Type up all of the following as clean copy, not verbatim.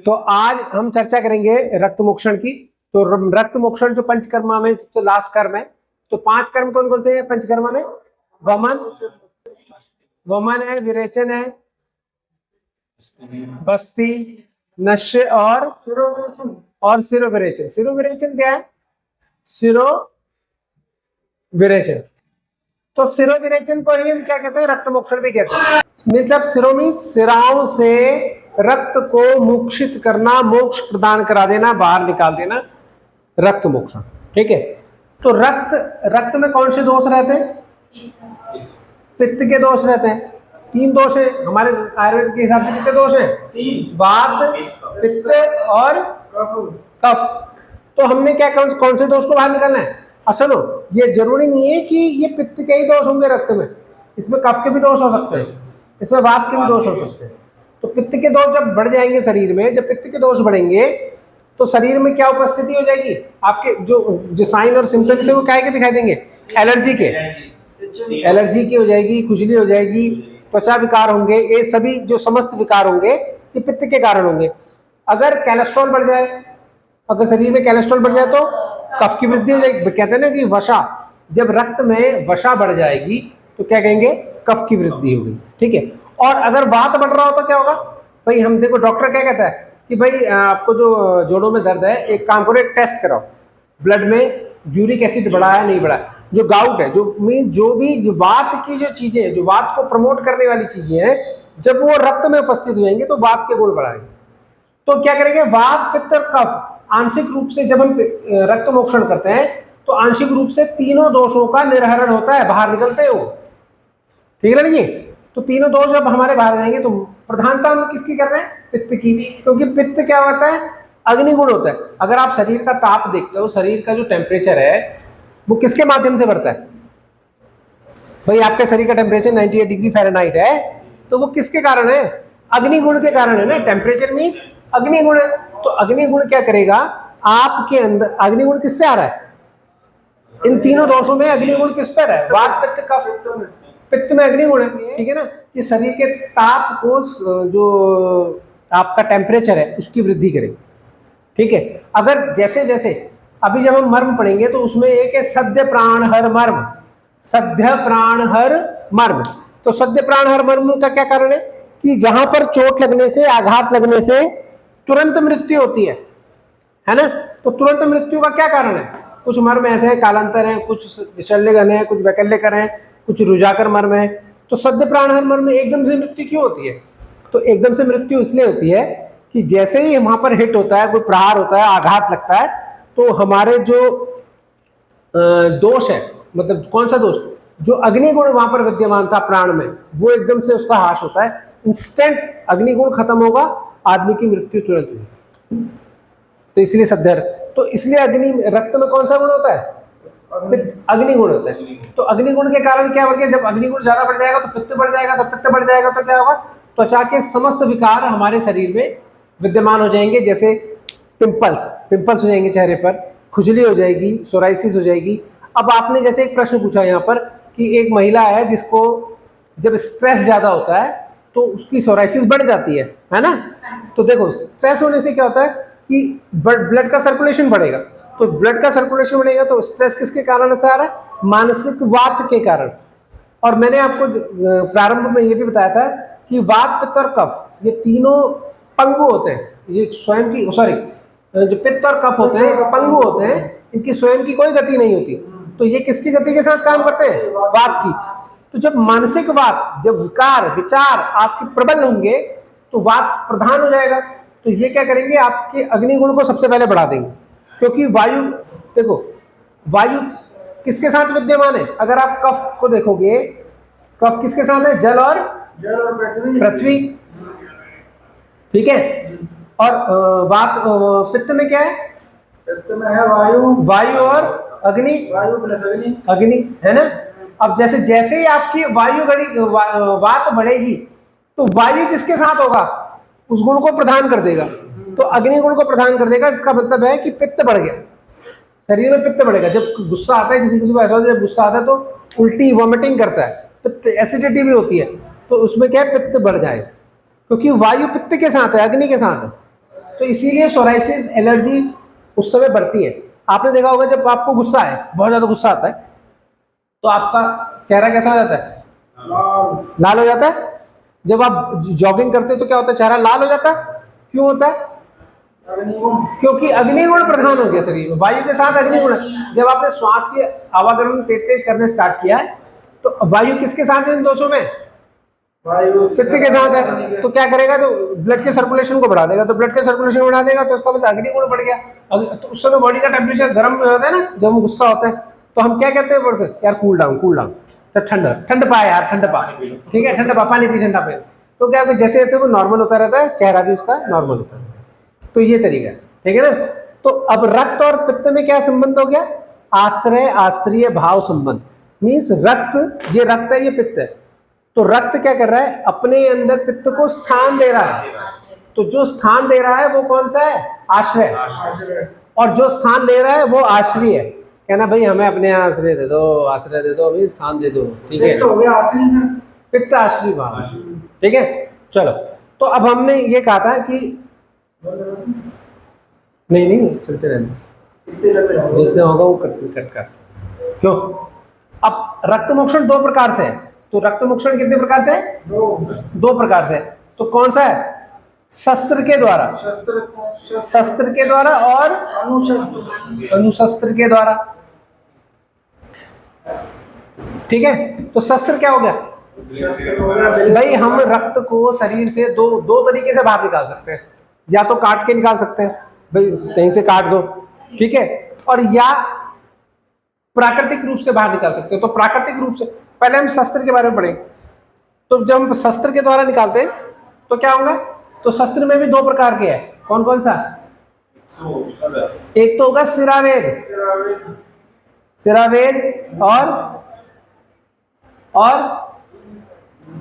तो आज हम चर्चा करेंगे रक्त मोक्षण की। तो रक्त मोक्षण जो पंचकर्मा में सबसे लास्ट कर्म है। तो 5 कर्म कौन कौन से हैं पंचकर्मा में? वमन है, विरेचन है, बस्ती, नश्य और सिरोविरेचन। सिरोविरेचन क्या है? सिरोविरेचन। तो सिरोविरेचन को ही हम क्या कहते हैं? रक्त मोक्षण भी कहते हैं। मतलब सिरों में सिराओं से रक्त को मोक्षित करना, मोक्ष प्रदान करा देना, बाहर निकाल देना, रक्त मोक्षण। ठीक है। तो रक्त में कौन से दोष रहते हैं? पित्त के दोष रहते हैं। 3 दोष है हमारे आयुर्वेद के हिसाब से। कितने दोष हैं? 3। वात, पित्त और कफ। तो हमने क्या कौन से दोष को बाहर निकालना है? अब सुनो, ये जरूरी नहीं है कि ये पित्त के ही दोष होंगे रक्त में। इसमें कफ के भी दोष हो सकते हैं, इसमें वात के भी दोष हो सकते हैं। तो पित्त के दोष जब बढ़ जाएंगे शरीर में, जब पित्त के दोष बढ़ेंगे तो शरीर में क्या उपस्थिति हो जाएगी? आपके जो साइन और सिम्टम्स है वो क्या के दिखाई देंगे? एलर्जी की हो जाएगी, खुजली हो जाएगी, त्वचा विकार होंगे। ये सभी जो समस्त विकार होंगे ये पित्त के कारण होंगे। अगर कोलेस्ट्रॉल बढ़ जाए, अगर शरीर में कोलेस्ट्रॉल बढ़ जाए तो कफ की वृद्धि हो जाएगी। कहते हैं ना कि वसा, जब रक्त में वसा बढ़ जाएगी तो क्या कहेंगे? कफ की वृद्धि होगी। ठीक है। और अगर वात बढ़ रहा हो तो क्या होगा भाई? हम देखो, डॉक्टर क्या कहता है कि भाई आपको जो जोड़ों में दर्द है, एक काम करो, एक टेस्ट कराओ, ब्लड में यूरिक एसिड बढ़ा है नहीं बढ़ा है। जो गाउट है, जो वात की जो चीजें, जो वात को प्रमोट करने वाली चीजें हैं, जब वो रक्त में उपस्थित हो जाएंगे तो वात के गुण बढ़ाएंगे। तो क्या करेंगे? वात, पित्त और कफ आंशिक रूप से जब हम रक्त मोक्षण करते हैं तो आंशिक रूप से तीनों दोषों का निर्हरण होता है, बाहर निकलते हैं वो। ठीक है ना जी? तो तीनों दोष जब हमारे बाहर जाएंगे तो प्रधानता हम किसकी कर रहे हैं? पित्त की। क्योंकि पित्त क्या होता है? अग्निगुण होता है। अगर आप शरीर का ताप देखते हो, शरीर का जो टेम्परेचर है वो किसके माध्यम से बढ़ता है? भाई आपके शरीर का टेम्परेचर 98 डिग्री फ़ारेनहाइट है, तो वो किसके कारण है? अग्निगुण के कारण है ना। टेम्परेचर मीन्स अग्निगुण है। तो अग्निगुण क्या करेगा आपके अंदर? अग्निगुण किससे आ रहा है? इन तीनों दोषों में अग्निगुण किस पर है? वात, पित्त, कफ। पित्त में अग्निगुण है। ठीक है ना? कि शरीर के ताप को, जो आपका टेम्परेचर है उसकी वृद्धि करे। ठीक है। अगर जैसे जैसे अभी जब हम मर्म पढ़ेंगे तो उसमें एक है सद्य प्राण हर मर्म। सद्य प्राण हर मर्म। तो सद्य प्राण हर मर्म का क्या कारण है? कि जहां पर चोट लगने से, आघात लगने से तुरंत मृत्यु होती है ना? तो तुरंत मृत्यु का क्या कारण है? कुछ मर्म ऐसे हैं, कालांतर है, कुछ विशल्यघन है, कुछ वैकल्यकर है, कुछ रुजाकर मर्म है। तो सद्य प्राण हर मर्म में एकदम से मृत्यु क्यों होती है? तो एकदम से मृत्यु इसलिए होती है कि जैसे ही वहां पर हिट होता है, कोई प्रहार होता है, आघात लगता है, तो हमारे जो दोष है, मतलब कौन सा दोष? जो अग्निगुण वहां पर विद्यमान था प्राण में, वो एकदम से उसका हाश होता है। इंस्टेंट अग्निगुण खत्म होगा, आदमी की मृत्यु तुरंत हुई। तो इसलिए सद्धर। तो इसलिए रक्त में कौन सा गुण होता है? अग्निगुण होता है। तो अग्निगुण के कारण क्या बढ़ गया? जब अग्निगुण ज्यादा बढ़ जाएगा तो पित्त बढ़ जाएगा, तो पित्त बढ़ जाएगा तो क्या होगा? त्वचा के समस्त विकार हमारे शरीर में विद्यमान हो जाएंगे। जैसे पिंपल्स हो जाएंगे चेहरे पर, खुजली हो जाएगी, सोराइसिस हो जाएगी। अब आपने जैसे एक प्रश्न पूछा यहाँ पर कि एक महिला है जिसको जब स्ट्रेस ज्यादा होता है तो उसकी सोराइसिस बढ़ जाती है ना? तो देखो, स्ट्रेस होने से क्या होता है कि ब्लड का सर्कुलेशन बढ़ेगा। तो ब्लड का सर्कुलेशन बढ़ेगा तो स्ट्रेस किसके कारण से आ रहा है? मानसिक वात के कारण। और मैंने आपको प्रारंभ में ये भी बताया था कि वात, पित्त और कफ ये तीनों पंगु होते हैं। ये स्वयं की, जो पित्त और कफ होते हैं पंगु होते हैं, इनकी स्वयं की कोई गति नहीं होती। तो ये किसकी गति के साथ काम करते हैं? वात की। तो जब मानसिक वात, जब विचार आपके प्रबल होंगे तो वात प्रधान हो जाएगा। तो ये क्या करेंगे? आपके अग्निगुण को सबसे पहले बढ़ा देंगे। क्योंकि वायु, देखो वायु किसके साथ विद्यमान है? अगर आप कफ को देखोगे, कफ किसके साथ है? जल और पृथ्वी। ठीक है। और वात, पित्त में क्या है? पित्त में है वायु और अग्नि। वायु प्लस अग्नि है ना? अब जैसे ही आपकी वात बढ़ेगी तो वायु जिसके साथ होगा उस गुण को प्रदान कर देगा। तो अग्नि गुण को प्रदान कर देगा। इसका मतलब है कि पित्त बढ़ गया, शरीर में पित्त बढ़ेगा। जब गुस्सा आता है, किसी को ऐसा होता है, जब गुस्सा आता है तो उल्टी, वॉमिटिंग करता है, पित्त, एसिडिटी भी होती है। तो उसमें क्या है? पित्त बढ़ जाए, क्योंकि वायु पित्त के साथ है, अग्नि के साथ है। तो इसीलिए सोराइसिस एलर्जी उस समय बढ़ती है। आपने देखा होगा जब आपको गुस्सा है, बहुत ज़्यादा गुस्सा आता है, तो आपका चेहरा कैसा हो जाता है? लाल हो जाता है। जब आप जॉगिंग करते हो तो क्या होता है? चेहरा लाल हो जाता है। क्यों होता है? क्योंकि अग्निगुण प्रधान हो गया शरीर में, वायु के साथ अग्निगुण। जब आपने श्वास के आवागमन तेज करने स्टार्ट किया है तो वायु किसके साथ है इन दोषों में? वायु पित्त के साथ है। तो क्या करेगा? तो ब्लड के सर्कुलेशन को बढ़ा देगा। तो ब्लड के सर्कुलेशन बढ़ा देगा तो उसका मतलब अग्निगुण बढ़ गया। तो उस समय बॉडी का टेम्परेचर गर्म में होता है ना, जब हम गुस्सा होता है तो हम क्या कहते हैं? बोलते हैं यार कूल डाउन, तो ठंड पा यार, ठंड पा, ठीक है, ठंड पा, पानी पी, ठंडा पे। तो क्या होता है? जैसे जैसे वो नॉर्मल होता रहता है, चेहरा भी उसका नॉर्मल होता रहता है। तो ये तरीका है, ठीक है ना। तो अब रक्त और पित्त में क्या संबंध हो गया? आश्रय आश्रय भाव संबंध। मीन्स रक्त, ये रक्त है, ये पित्त है। तो रक्त क्या कर रहा है? अपने अंदर पित्त को स्थान दे रहा है। तो जो स्थान दे रहा है वो कौन सा है? आश्रय। और जो स्थान ले रहा है वो आश्रय है। कहना भाई हमें अपने यहाँ आश्रय दे दो, आश्रय दे दो, अभी स्थान दे दो, ठीक है। हो गया आश्रय में, पित्त आश्रय भाव, ठीक है। चलो, तो अब हमने ये कहा था कि नहीं चलते रहना, जिसने होगा वो कट कर। क्यों? अब रक्त मोक्षण दो प्रकार से है। तो रक्त मोक्षण कितने प्रकार से है? दो प्रकार से। तो कौन सा है? शस्त्र के द्वारा, शस्त्र के द्वारा और अनुशस्त्र के द्वारा, ठीक है। तो शस्त्र क्या हो गया? भाई हम रक्त को शरीर से दो तरीके से बाहर निकाल सकते हैं। या तो काट के निकाल सकते हैं, भाई कहीं से काट दो, ठीक है, और या प्राकृतिक रूप से बाहर निकाल सकते हो। तो प्राकृतिक रूप से पहले हम शस्त्र के बारे में पढ़ेंगे। तो जब हम शस्त्र के द्वारा निकालते हैं तो क्या होगा? तो शस्त्र में भी दो प्रकार के हैं। कौन कौन सा? एक तो होगा शिरावेद, शिरावेद और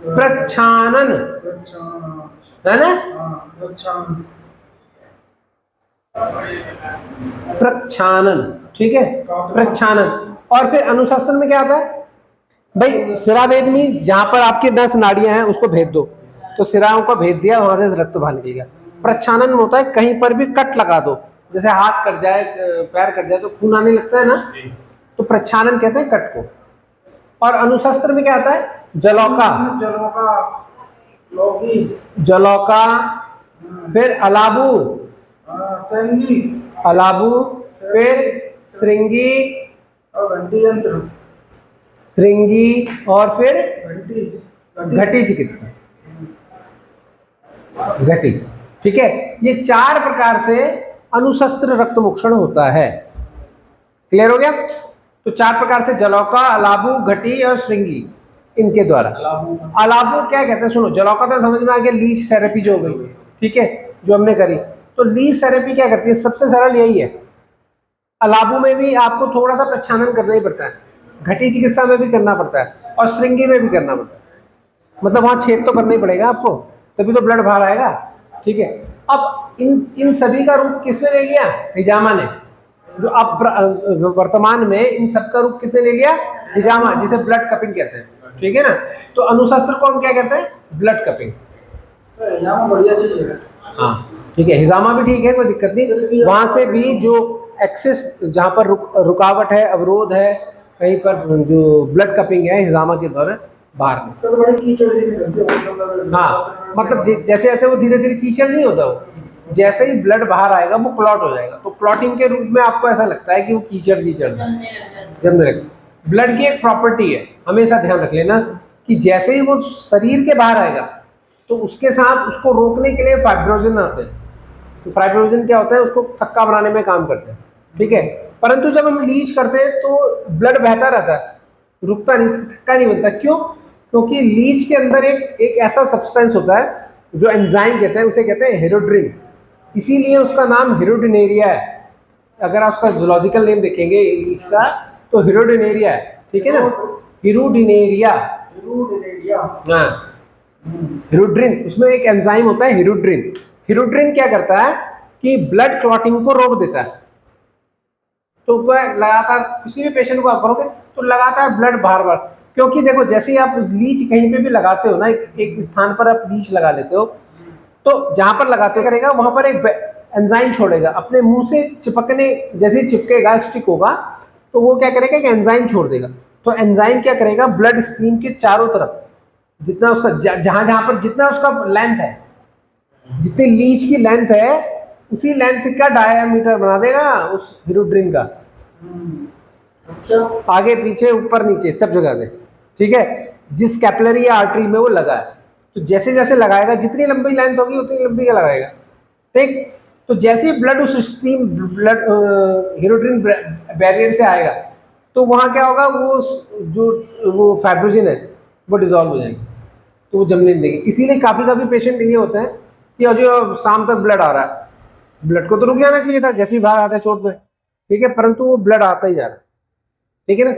प्रच्छानन, है ना? प्रच्छानन, ठीक है, प्रच्छानन। और फिर अनुशस्त्र में क्या आता है? भाई शिरावेद में जहां पर आपकी 10 नाड़ियां हैं उसको भेद दो, तो शिराओं को भेद दिया, वहां से रक्त बाहर निकल गया। प्रच्छानन में होता है कहीं पर भी कट लगा दो, जैसे हाथ कट जाए, पैर कट जाए तो खून आने लगता है ना, तो प्रच्छानन कहते हैं कट को। और अनुशस्त्र में क्या आता है? जलौका, जलौका, फिर अलाबू, अलाबू, फिर श्रृंगी, श्रृंगी, और फिर घटी चिकित्सा, घटी, ठीक है। ये 4 प्रकार से अनुशस्त्र रक्त मोक्षण होता है। क्लियर हो गया? तो 4 प्रकार से जलौका, अलाबू, घटी और श्रृंगी, इनके द्वारा। अलाबू क्या कहते हैं? सुनो, जलौका तो समझ में आ गया, लीच थेरेपी जो हो गई, ठीक है, जो हमने करी। तो लीच थेरेपी क्या करती है? सबसे सरल यही है। अलाबू में भी आपको थोड़ा सा प्रच्छानन करना ही पड़ता है, घटी चिकित्सा में भी करना पड़ता है, और श्रृंगी में भी करना पड़ता है। मतलब वहां छेद तो करना ही पड़ेगा आपको, तभी तो ब्लड बाहर आएगा, ठीक है। अब इन सभी का रूप किसने ले लिया? हिजामा ने। जो अब वर्तमान में इन सब का रूप किसने ले लिया? हिजामा, जिसे ब्लड कपिंग कहते हैं, ठीक है ना। तो अनुशस्त्र को हम क्या कहते हैं? Blood cupping. बढ़िया चीज है, हाँ ठीक है, हिजामा भी ठीक है, कोई दिक्कत नहीं। वहां से भी जो एक्सेस, जहाँ पर रुकावट है, अवरोध है, कहीं पर जो ब्लड कपिंग है, हिजामा के द्वारा बाहर में। तो बड़ी कीचड़ सी निकलती है। हाँ, मतलब जैसे जैसे वो धीरे धीरे कीचड़ नहीं होता, वो जैसे ही ब्लड बाहर आएगा वो क्लॉट हो जाएगा। तो क्लॉटिंग के रूप में आपको ऐसा लगता है कि वो कीचड़ जमने लगता। ब्लड की एक प्रॉपर्टी है, हमेशा ध्यान रख लेना, कि जैसे ही वो शरीर के बाहर आएगा तो उसके साथ उसको रोकने के लिए फाइब्रोजन आते हैं। तो फाइब्रोजन क्या होता है? उसको थक्का बनाने में काम करते हैं, ठीक है। परंतु जब हम लीच करते हैं तो ब्लड बहता रहता है, रुकता नहीं, थक्का नहीं बनता। क्यों? क्योंकि लीच के अंदर एक ऐसा सब्सटेंस होता है जो एंजाइम कहते हैं, उसे कहते हैं हेरोड्रिन। इसीलिए उसका नाम हिरोडिनेरिया है। अगर आप उसका जूलॉजिकल नेम देखेंगे लीच का तो हिरोडिनेरिया है, ठीक है ना। हिरोडिनेरिया, हाँ, हिरोड्रिन, उसमें एक एंजाइम होता है हिरोड्रिन। हिरोड्रिन क्या करता है कि ब्लड क्लॉटिंग को रोक देता है। तो लगातार किसी भी पेशेंट को आप करोगे तो लगातार ब्लड बाहर, क्योंकि देखो जैसे ही आप लीच कहीं पे भी लगाते हो ना, एक स्थान पर आप लीच लगा लेते हो, तो जहां पर लगाते करेगा वहां पर एक एंजाइम छोड़ेगा, अपने मुंह से चिपकने जैसे चिपकेगा, स्टिक होगा, तो वो क्या करेगा कि एंजाइम छोड़ देगा। तो एंजाइम क्या करेगा, ब्लड स्ट्रीम के चारों तरफ जितना उसका जहां जहां पर जितना उसका लेंथ है, जितनी लीच की लेंथ है उसी लेंथ का डायामीटर बना देगा उस हिरोड्रिन का, अच्छा। आगे पीछे ऊपर नीचे सब जगह से, ठीक है, जिस कैपिलरी या आर्टरी में वो लगा है। तो जैसे जैसे लगाएगा, जितनी लंबी लेंथ होगी उतनी लंबी का लगाएगा, ठीक। तो जैसे ही ब्लड उस स्ट्रीम ब्लड हिरोड्रिन बैरियर से आएगा तो वहां क्या होगा, वो फाइब्रोजिन है वो डिजोल्व हो जाएगी, तो वो जमने नहीं देगी। इसीलिए काफी पेशेंट ये होते हैं कि जो शाम तक ब्लड आ रहा है, ब्लड को तो रुक जाना चाहिए था जैसे ही बाहर आता है चोट में, ठीक है, परंतु वो ब्लड आता ही जा रहा है, ठीक है ना।